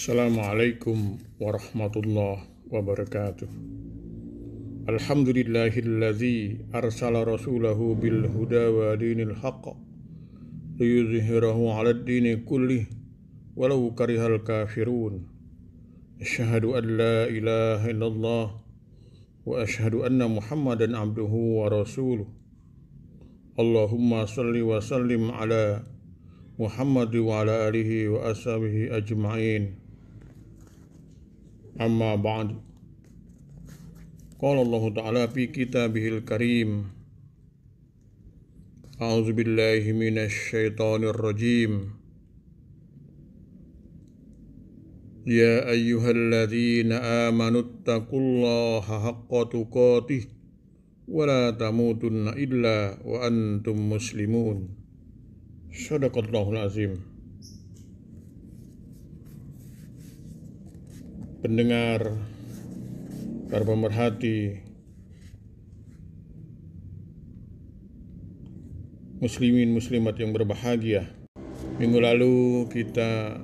Assalamualaikum warahmatullahi wabarakatuh. Alhamdulillahilladzi arsala rasulahu bil huda wa dinil haqq liyuzhirahu 'alad dini kullih walau karihal kafirun. Asyhadu an la ilaha illallah wa asyhadu anna Muhammadan abduhu wa rasuluh. Allahumma salli wa sallim ala Muhammad wa ala alihi wa ashabihi ajma'in. Amma ba'd. Qala Allah Ta'ala fi kitabihil karim. A'udzu billahi minasy syaithanir rajim. Ya ayyuhalladzina amanu taqullaha haqqa tuqatih wa la tamutunna illa wa antum muslimun. Shadaqallahul azim. Pendengar, para pemerhati, muslimin muslimat yang berbahagia. Minggu lalu kita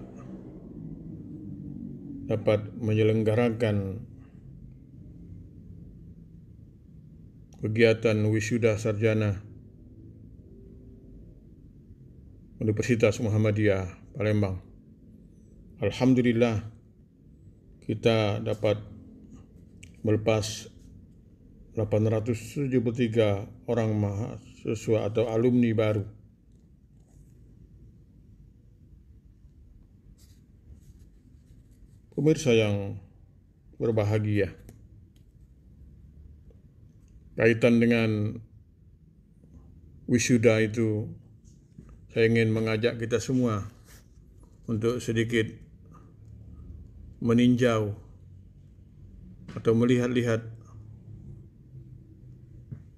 dapat menyelenggarakan kegiatan wisuda sarjana Universitas Muhammadiyah Palembang. Alhamdulillah, kita dapat melepas 873 orang mahasiswa atau alumni baru. Pemirsa yang berbahagia, kaitan dengan wisuda itu, saya ingin mengajak kita semua untuk sedikit meninjau atau melihat-lihat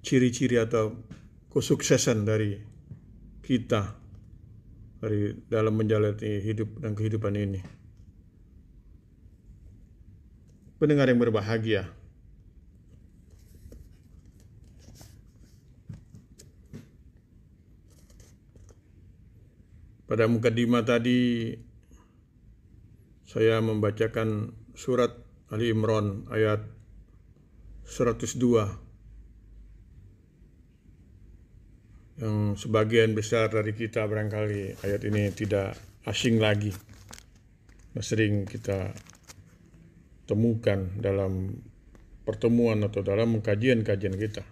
ciri-ciri atau kesuksesan dari kita dari dalam menjalani hidup dan kehidupan ini. Pendengar yang berbahagia, pada mukadimah tadi saya membacakan surat Ali Imran ayat 102 yang sebagian besar dari kita barangkali ayat ini tidak asing lagi. Sering kita temukan dalam pertemuan atau dalam kajian-kajian kita.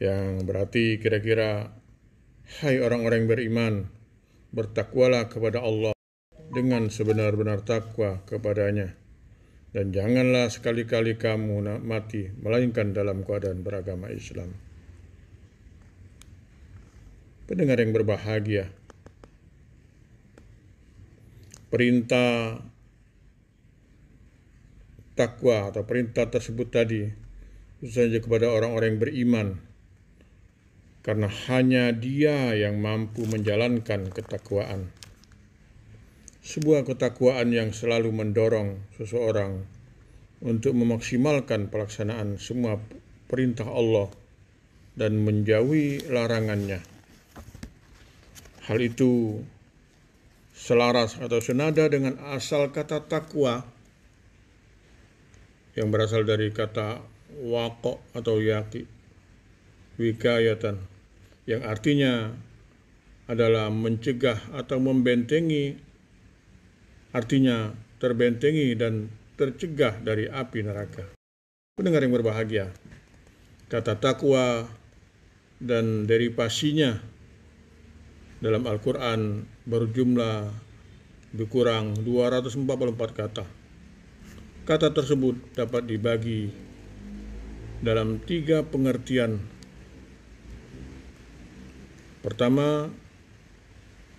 Yang berarti kira-kira, hai orang-orang yang beriman, bertakwalah kepada Allah dengan sebenar-benar takwa kepadanya, dan janganlah sekali-kali kamu mati melainkan dalam keadaan beragama Islam. Pendengar yang berbahagia, perintah takwa atau perintah tersebut tadi khusus saja kepada orang-orang yang beriman, karena hanya dia yang mampu menjalankan ketakwaan. Sebuah ketakwaan yang selalu mendorong seseorang untuk memaksimalkan pelaksanaan semua perintah Allah dan menjauhi larangannya. Hal itu selaras atau senada dengan asal kata takwa yang berasal dari kata waqo atau yaqi wikayatan, yang artinya adalah mencegah atau membentengi, artinya terbentengi dan tercegah dari api neraka. Pendengar yang berbahagia, kata takwa dan derivasinya dalam Al-Quran berjumlah lebih kurang 244 kata. Kata tersebut dapat dibagi dalam 3 pengertian. Pertama,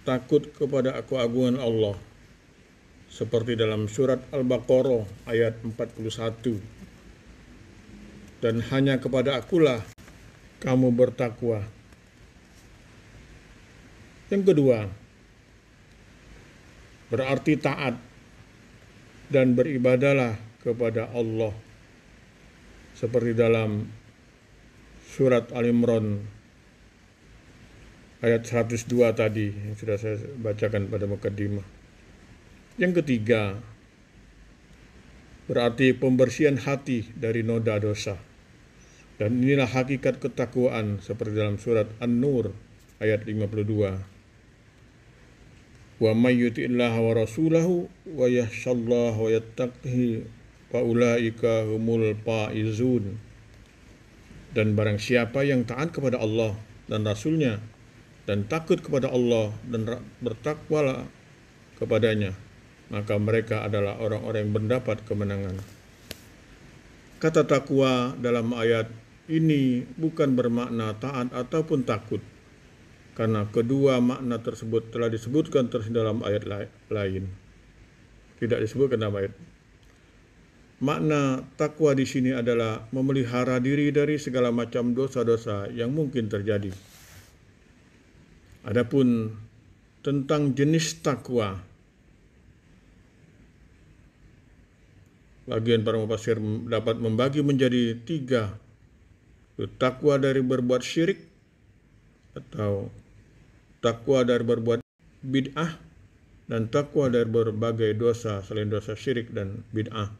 takut kepada keagungan Allah, seperti dalam surat Al-Baqarah ayat 41. Dan hanya kepada Akulah kamu bertakwa. Yang kedua, berarti taat dan beribadahlah kepada Allah, seperti dalam surat Al-Imran ayat 102 tadi yang sudah saya bacakan pada mukadimah. Yang ketiga, berarti pembersihan hati dari noda dosa. Dan inilah hakikat ketakwaan seperti dalam surat An-Nur ayat 52. Wa may yuti'illaha wa rasulahu wa yakhshallaha wa yattaqihi fa ulaika humul faizun. Dan barang siapa yang taat kepada Allah dan Rasulnya dan takut kepada Allah dan bertakwalah kepadanya, maka mereka adalah orang-orang yang mendapat kemenangan. Kata takwa dalam ayat ini bukan bermakna taat ataupun takut, karena kedua makna tersebut telah disebutkan terus dalam ayat lain. Tidak disebutkan dalam ayat. Makna takwa di sini adalah memelihara diri dari segala macam dosa-dosa yang mungkin terjadi. Adapun tentang jenis takwa, bagian para mufassir dapat membagi menjadi 3. Takwa dari berbuat syirik atau takwa dari berbuat bid'ah, dan takwa dari berbagai dosa selain dosa syirik dan bid'ah.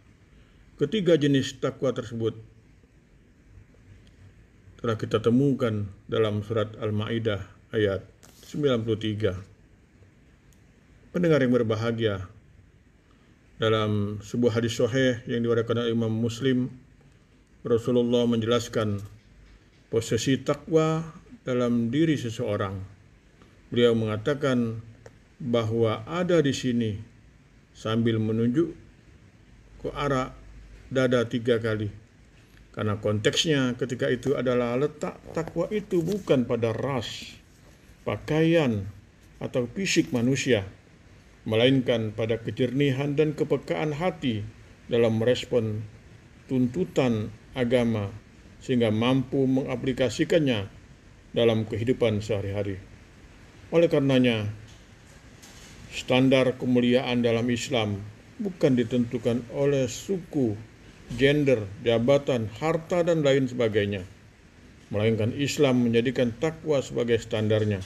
Ketiga jenis takwa tersebut telah kita temukan dalam surat Al-Maidah ayat 93. Pendengar yang berbahagia, dalam sebuah hadis sahih yang diriwayatkan oleh Imam Muslim, Rasulullah menjelaskan posisi takwa dalam diri seseorang. Beliau mengatakan bahwa ada di sini sambil menunjuk ke arah dada 3 kali. Karena konteksnya ketika itu adalah letak takwa itu bukan pada ras, pakaian, atau fisik manusia, melainkan pada kejernihan dan kepekaan hati dalam merespon tuntutan agama, sehingga mampu mengaplikasikannya dalam kehidupan sehari-hari. Oleh karenanya, standar kemuliaan dalam Islam bukan ditentukan oleh suku, gender, jabatan, harta, dan lain sebagainya, melainkan Islam menjadikan takwa sebagai standarnya.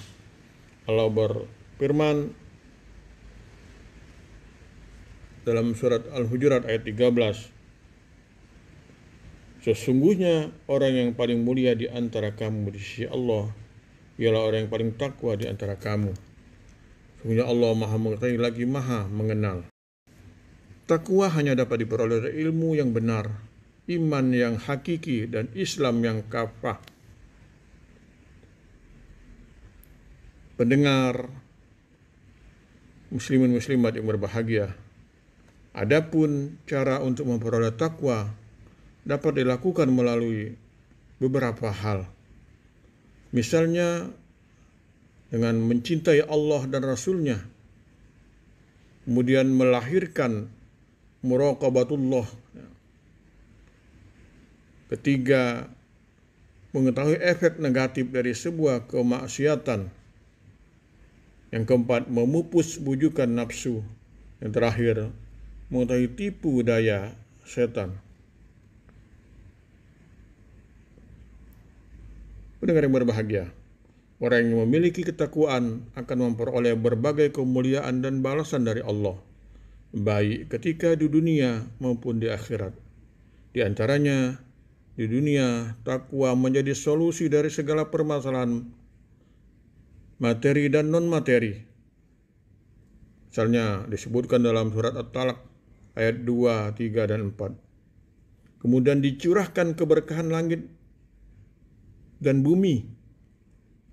Allah berfirman dalam surat Al-Hujurat ayat 13, sesungguhnya orang yang paling mulia di antara kamu di sisi Allah ialah orang yang paling takwa di antara kamu. Sesungguhnya Allah Maha mengetahui lagi Maha mengenal. Takwa hanya dapat diperoleh dari ilmu yang benar, iman yang hakiki, dan Islam yang kafah. Pendengar muslimin muslimat yang berbahagia, adapun cara untuk memperoleh takwa dapat dilakukan melalui beberapa hal. Misalnya dengan mencintai Allah dan Rasul-Nya, kemudian melahirkan muraqabatullah. Ketiga, mengetahui efek negatif dari sebuah kemaksiatan. Yang keempat, memupus bujukan nafsu. Yang terakhir, mengetahui tipu daya setan. Pendengar yang berbahagia, orang yang memiliki ketakwaan akan memperoleh berbagai kemuliaan dan balasan dari Allah, baik ketika di dunia maupun di akhirat. Di antaranya, di dunia, takwa menjadi solusi dari segala permasalahan materi dan non-materi. Misalnya disebutkan dalam surat At-Talaq ayat 2, 3, dan 4. Kemudian dicurahkan keberkahan langit dan bumi.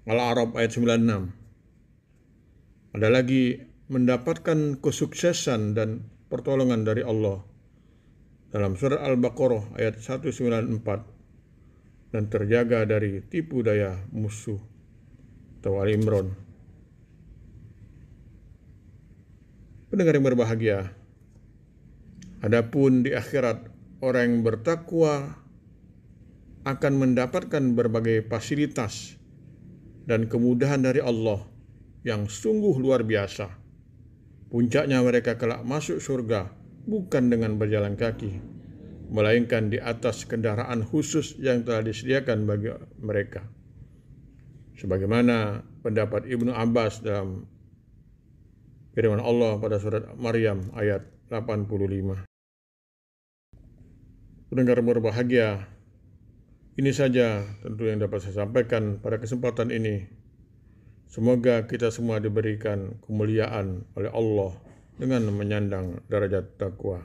Al-A'raf ayat 96. Ada lagi mendapatkan kesuksesan dan pertolongan dari Allah dalam surat Al-Baqarah ayat 194, dan terjaga dari tipu daya musuh atau Al-Imran. Pendengar yang berbahagia, adapun di akhirat orang yang bertakwa akan mendapatkan berbagai fasilitas dan kemudahan dari Allah yang sungguh luar biasa. Puncaknya mereka kelak masuk surga bukan dengan berjalan kaki, melainkan di atas kendaraan khusus yang telah disediakan bagi mereka. Sebagaimana pendapat Ibnu Abbas dalam firman Allah pada surat Maryam ayat 85. Pendengar berbahagia, ini saja tentu yang dapat saya sampaikan pada kesempatan ini. Semoga kita semua diberikan kemuliaan oleh Allah dengan menyandang derajat taqwa.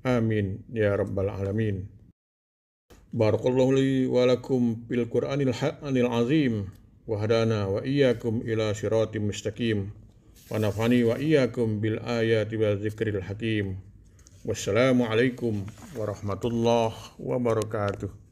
Amin ya rabbal alamin. Barakallahu li wa lakum bil Qur'anil azim wa hadana wa iyyakum ila siratim mustaqim wa nafani wa iyyakum bil ayati wa dzikril hakim. Wassalamualaikum warahmatullahi wabarakatuh.